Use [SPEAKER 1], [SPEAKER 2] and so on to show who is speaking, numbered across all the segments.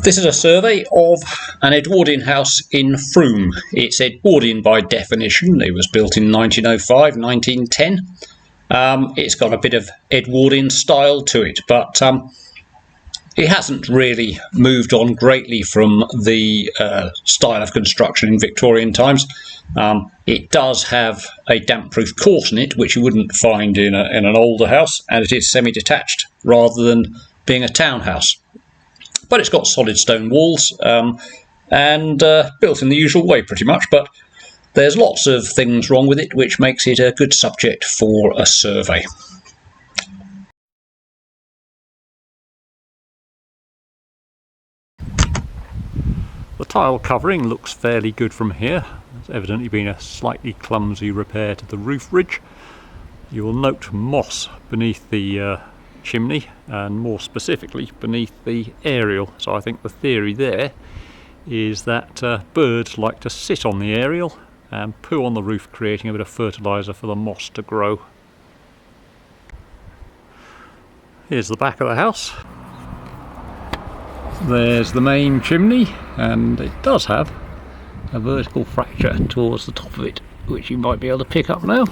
[SPEAKER 1] This is a survey of an Edwardian house in Frome. It's Edwardian by definition. It was built in 1905, 1910. It's got a bit of Edwardian style to it, but it hasn't really moved on greatly from the style of construction in Victorian times. It does have a damp-proof court in it, which you wouldn't find in an older house, and it is semi-detached rather than being a townhouse. But it's got solid stone walls and built in the usual way pretty much, but there's lots of things wrong with it which makes it a good subject for a survey.
[SPEAKER 2] The tile covering looks fairly good from here. There's evidently been a slightly clumsy repair to the roof ridge. You will note moss beneath the chimney, and more specifically beneath the aerial. So I think the theory there is that birds like to sit on the aerial and poo on the roof, creating a bit of fertiliser for the moss to grow. Here's the back of the house. There's the main chimney, and it does have a vertical fracture towards the top of it, which you might be able to pick up now.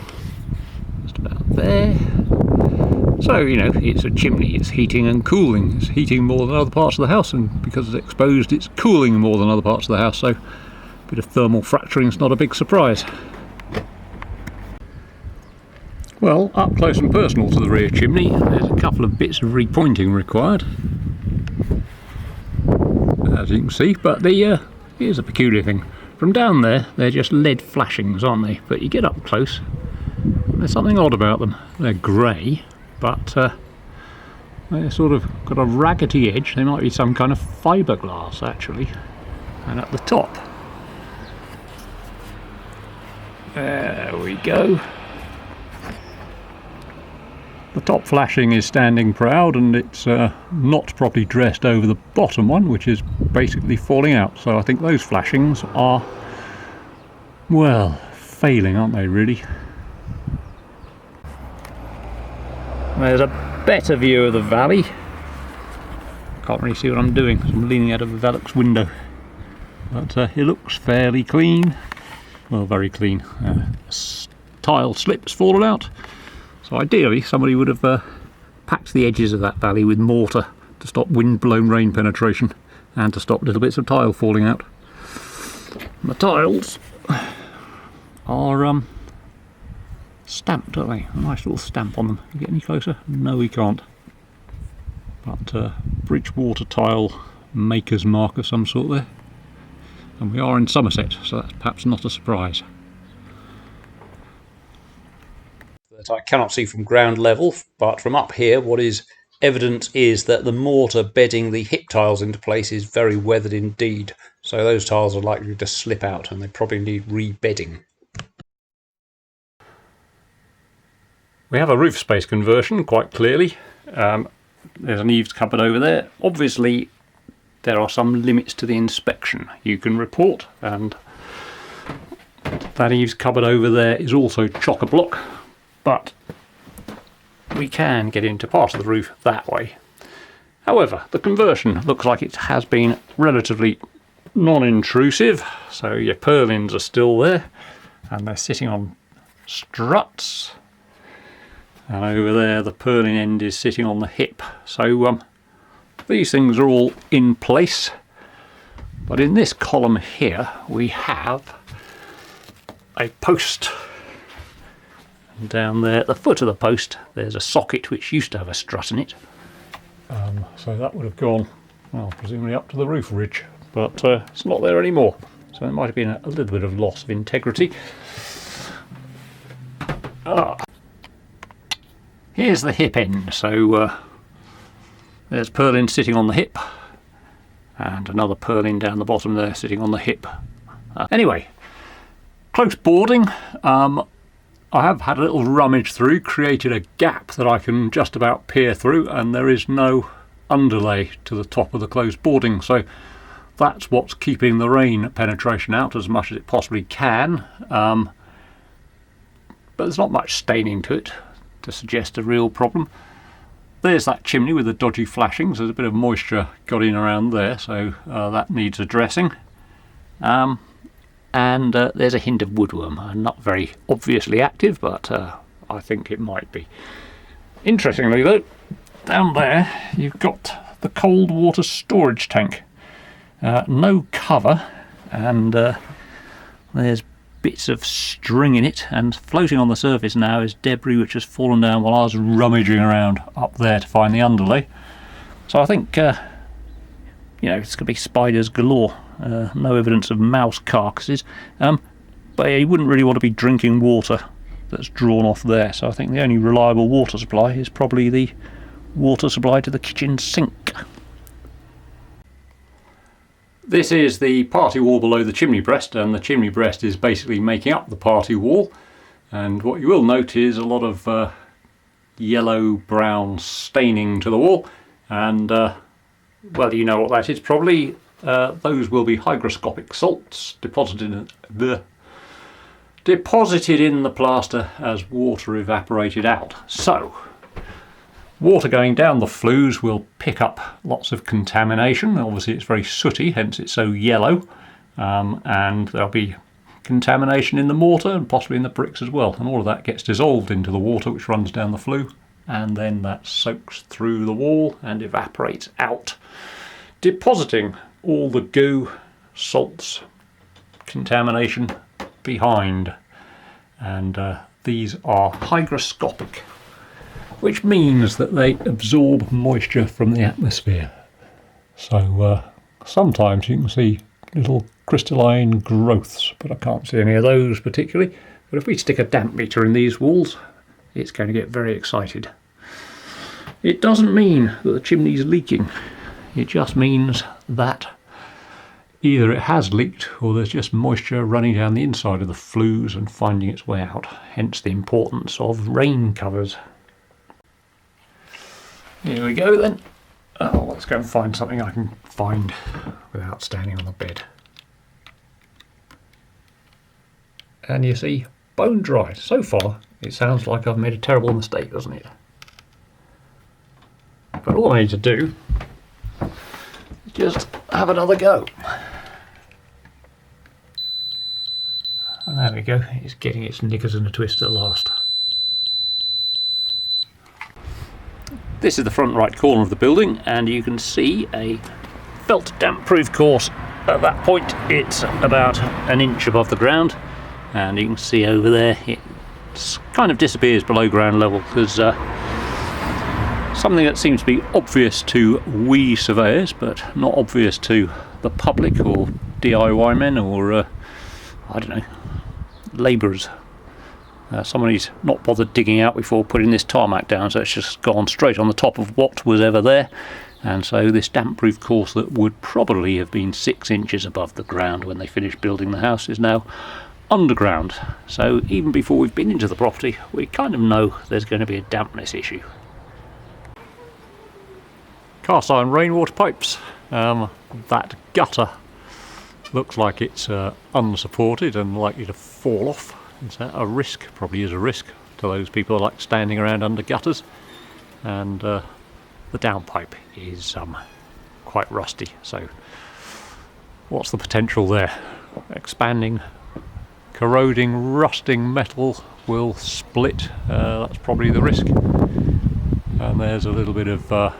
[SPEAKER 2] Just about there. So, you know, it's a chimney, it's heating and cooling. It's heating more than other parts of the house, and because it's exposed, it's cooling more than other parts of the house, so a bit of thermal fracturing is not a big surprise. Well, up close and personal to the rear chimney, there's a couple of bits of repointing required, as you can see, but here's a peculiar thing. From down there, they're just lead flashings, aren't they? But you get up close, there's something odd about them. They're grey, but they're sort of got a raggedy edge. They might be some kind of fiberglass actually. And at the top, there we go. The top flashing is standing proud, and it's not properly dressed over the bottom one, which is basically falling out. So I think those flashings are, well, failing, aren't they, really? There's a better view of the valley. Can't really see what I'm doing, so I'm leaning out of the Velux window. But it looks fairly clean. Well, very clean. Tile slip's fallen out. So ideally somebody would have packed the edges of that valley with mortar to stop wind-blown rain penetration and to stop little bits of tile falling out. And the tiles are stamped, aren't they? A nice little stamp on them. Can you get any closer? No, we can't. But Bridgewater tile maker's mark of some sort there. And we are in Somerset, so that's perhaps not a surprise.
[SPEAKER 1] That I cannot see from ground level, but from up here what is evident is that the mortar bedding the hip tiles into place is very weathered indeed. So those tiles are likely to slip out and they probably need re-bedding.
[SPEAKER 2] We have a roof space conversion, quite clearly. There's an eaves cupboard over there. Obviously there are some limits to the inspection you can report, and that eaves cupboard over there is also chock-a-block, but we can get into part of the roof that way. However, the conversion looks like it has been relatively non-intrusive, so your purlins are still there and they're sitting on struts. And over there the purlin end is sitting on the hip. So these things are all in place. But in this column here we have a post. And down there at the foot of the post there's a socket which used to have a strut in it. So that would have gone, well, presumably up to the roof ridge. But it's not there anymore. So there might have been a little bit of loss of integrity. Here's the hip end, so there's purlin sitting on the hip and another purlin down the bottom there sitting on the hip. Anyway, close boarding. I have had a little rummage through, created a gap that I can just about peer through, and there is no underlay to the top of the close boarding, so that's what's keeping the rain penetration out as much as it possibly can. But there's not much staining to it to suggest a real problem. There's that chimney with the dodgy flashings. There's a bit of moisture got in around there, so that needs addressing. And there's a hint of woodworm. Not very obviously active, but I think it might be. Interestingly though, down there you've got the cold water storage tank. No cover, and there's bits of string in it, and floating on the surface now is debris which has fallen down while I was rummaging around up there to find the underlay. So I think it's going to be spiders galore. No evidence of mouse carcasses, but you wouldn't really want to be drinking water that's drawn off there, so I think the only reliable water supply is probably the water supply to the kitchen sink. This is the party wall below the chimney breast, and the chimney breast is basically making up the party wall. And what you will note is a lot of yellow-brown staining to the wall, and well, you know what that is probably. Those will be hygroscopic salts deposited in the plaster as water evaporated out. So water going down the flues will pick up lots of contamination. Obviously it's very sooty, hence it's so yellow, and there'll be contamination in the mortar and possibly in the bricks as well, and all of that gets dissolved into the water which runs down the flue, and then that soaks through the wall and evaporates out, depositing all the goo, salts, contamination behind. And these are hygroscopic, which means that they absorb moisture from the atmosphere. So sometimes you can see little crystalline growths, but I can't see any of those particularly. But if we stick a damp meter in these walls, it's going to get very excited. It doesn't mean that the chimney's leaking. It just means that either it has leaked or there's just moisture running down the inside of the flues and finding its way out, hence the importance of rain covers. Here we go then. Oh, let's go and find something I can find without standing on the bed. And you see, bone dry. So far it sounds like I've made a terrible mistake, doesn't it? But all I need to do is just have another go. And there we go, it's getting its knickers in a twist at last. This is the front right corner of the building, and you can see a felt damp proof course. At that point it's about an inch above the ground, and you can see over there it kind of disappears below ground level. There's something that seems to be obvious to we surveyors but not obvious to the public or DIY men or I don't know, labourers. Somebody's not bothered digging out before putting this tarmac down, so it's just gone straight on the top of what was ever there, and so this damp proof course that would probably have been 6 inches above the ground when they finished building the house is now underground. So even before we've been into the property we kind of know there's going to be a dampness issue. Cast iron rainwater pipes. That gutter looks like it's unsupported and likely to fall off. Is that a risk? Probably is a risk to those people who like standing around under gutters. And the downpipe is quite rusty. So what's the potential there? Expanding, corroding, rusting metal will split. That's probably the risk. And there's a little bit of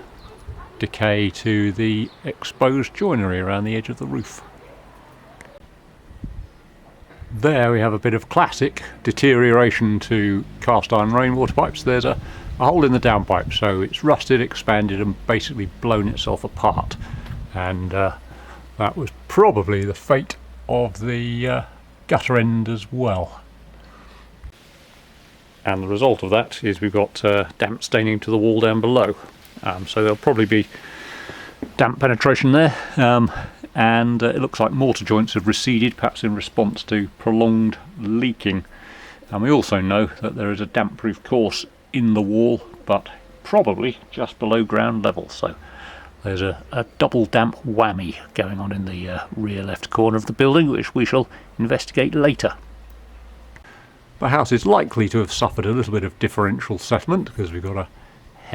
[SPEAKER 2] decay to the exposed joinery around the edge of the roof. There we have a bit of classic deterioration to cast iron rainwater pipes. There's a hole in the downpipe, so it's rusted, expanded and basically blown itself apart, and that was probably the fate of the gutter end as well. And the result of that is we've got damp staining to the wall down below, so there'll probably be damp penetration there. And it looks like mortar joints have receded, perhaps in response to prolonged leaking. And we also know that there is a damp proof course in the wall, but probably just below ground level, so there's a double damp whammy going on in the rear left corner of the building, which we shall investigate later. The house is likely to have suffered a little bit of differential settlement because we've got a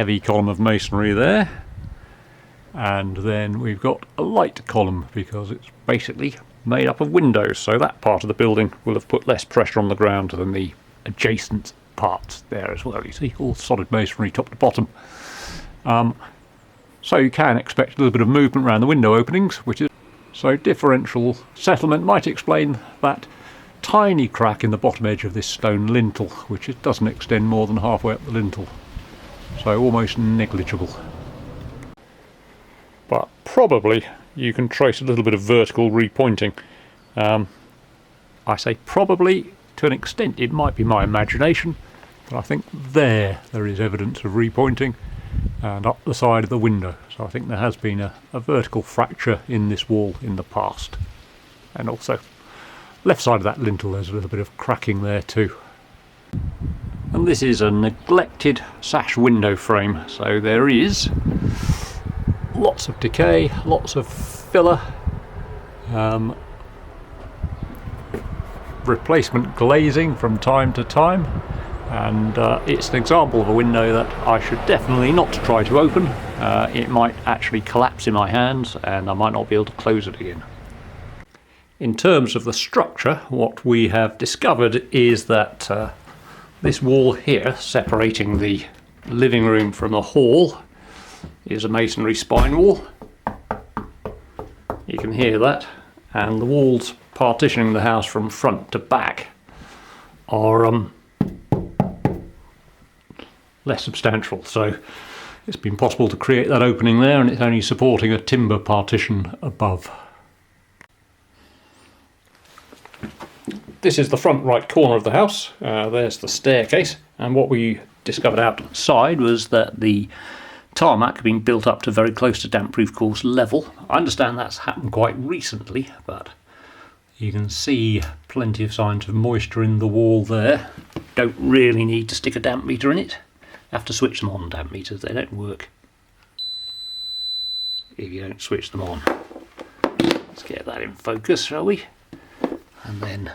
[SPEAKER 2] heavy column of masonry there, and then we've got a light column because it's basically made up of windows, so that part of the building will have put less pressure on the ground than the adjacent parts there as well. You see, all solid masonry top to bottom. So you can expect a little bit of movement around the window openings, which is so differential settlement might explain that tiny crack in the bottom edge of this stone lintel, which it doesn't extend more than halfway up the lintel, so almost negligible. But probably you can trace a little bit of vertical repointing. I say probably, to an extent it might be my imagination, but I think there is evidence of repointing, and up the side of the window. So I think there has been a vertical fracture in this wall in the past. And also, left side of that lintel there's a little bit of cracking there too. And this is a neglected sash window frame, so there is lots of decay, lots of filler, replacement glazing from time to time, and it's an example of a window that I should definitely not try to open. It might actually collapse in my hands and I might not be able to close it again. In terms of the structure, what we have discovered is that this wall here, separating the living room from the hall, is a masonry spine wall. You can hear that, and the walls partitioning the house from front to back are less substantial, so it's been possible to create that opening there, and it's only supporting a timber partition above. This is the front right corner of the house. There's the staircase, and what we discovered outside was that the tarmac had been built up to very close to damp-proof course level. I understand that's happened quite recently, but you can see plenty of signs of moisture in the wall there. Don't really need to stick a damp meter in it. Have to switch them on, damp meters, they don't work if you don't switch them on. Let's get that in focus, shall we? And then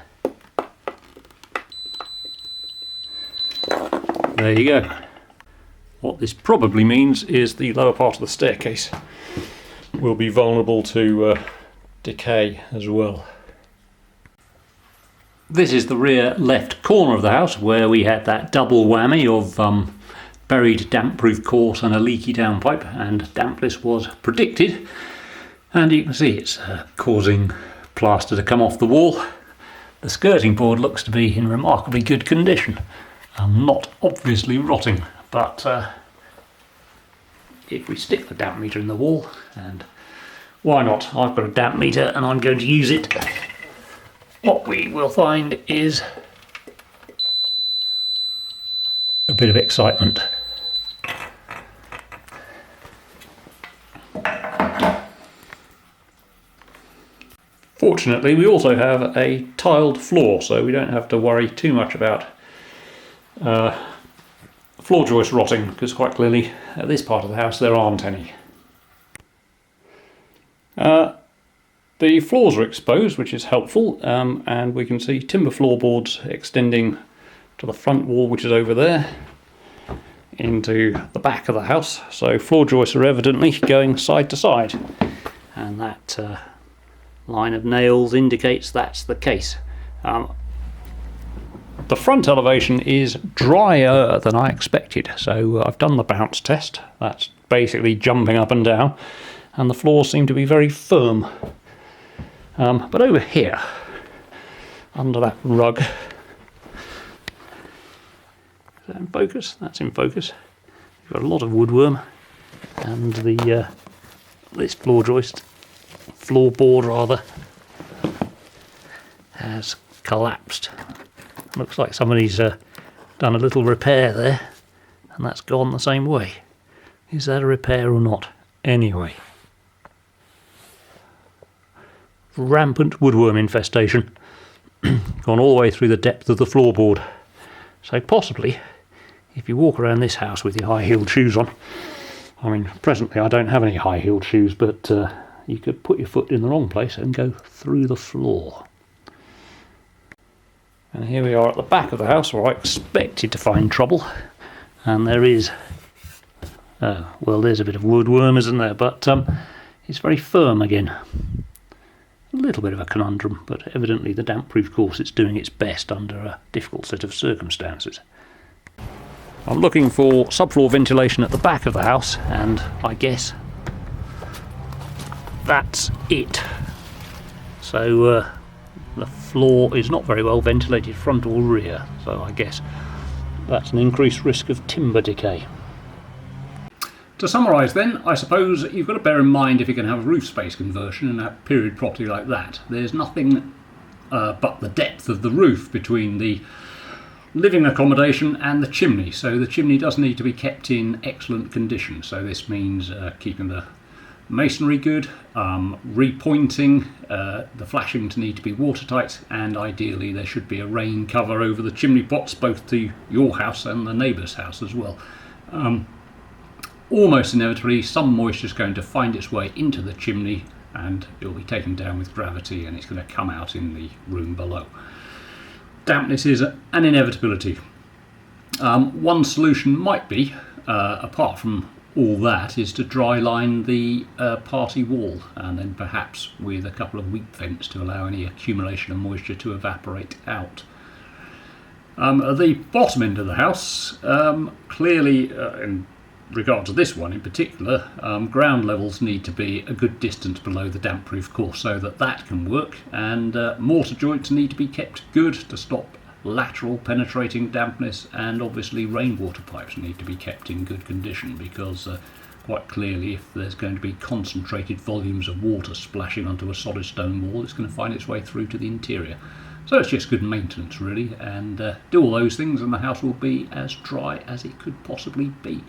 [SPEAKER 2] there you go. What this probably means is the lower part of the staircase will be vulnerable to decay as well. This is the rear left corner of the house, where we had that double whammy of buried damp-proof course and a leaky downpipe, and dampness was predicted, and you can see it's causing plaster to come off the wall. The skirting board looks to be in remarkably good condition, not obviously rotting, but if we stick the damp meter in the wall, and why not, I've got a damp meter and I'm going to use it, what we will find is a bit of excitement. Fortunately, we also have a tiled floor, so we don't have to worry too much about floor joist rotting, because quite clearly at this part of the house there aren't any. The floors are exposed, which is helpful, and we can see timber floorboards extending to the front wall, which is over there, into the back of the house. So floor joists are evidently going side to side, and that line of nails indicates that's the case. The front elevation is drier than I expected, so I've done the bounce test. That's basically jumping up and down, and the floors seem to be very firm. But over here, under that rug, is that in focus? That's in focus. You've got a lot of woodworm, and the this floorboard rather, has collapsed. Looks like somebody's done a little repair there, and that's gone the same way. Is that a repair or not? Anyway, rampant woodworm infestation, gone all the way through the depth of the floorboard. So possibly, if you walk around this house with your high-heeled shoes on, I mean, presently I don't have any high-heeled shoes, but you could put your foot in the wrong place and go through the floor. And here we are at the back of the house, where I expected to find trouble, and there is Well, there's a bit of woodworm, isn't there? But it's very firm again. A little bit of a conundrum, but evidently the damp-proof course is doing its best under a difficult set of circumstances. I'm looking for subfloor ventilation at the back of the house, and I guess that's it. So the floor is not very well ventilated front or rear, so I guess that's an increased risk of timber decay. To summarise then, I suppose you've got to bear in mind if you're going to have a roof space conversion in a period property like that, there's nothing but the depth of the roof between the living accommodation and the chimney. So the chimney does need to be kept in excellent condition. So this means keeping the masonry good, repointing, the flashings need to be watertight, and ideally there should be a rain cover over the chimney pots, both to your house and the neighbour's house as well. Almost inevitably some moisture is going to find its way into the chimney and it will be taken down with gravity and it's going to come out in the room below. Dampness is an inevitability. One solution might be, apart from all that, is to dry line the party wall, and then perhaps with a couple of weak vents to allow any accumulation of moisture to evaporate out. At the bottom end of the house, clearly in regard to this one in particular, ground levels need to be a good distance below the damp-proof course so that that can work, and mortar joints need to be kept good to stop lateral penetrating dampness, and obviously rainwater pipes need to be kept in good condition, because quite clearly if there's going to be concentrated volumes of water splashing onto a solid stone wall, it's going to find its way through to the interior. So it's just good maintenance really, and do all those things and the house will be as dry as it could possibly be.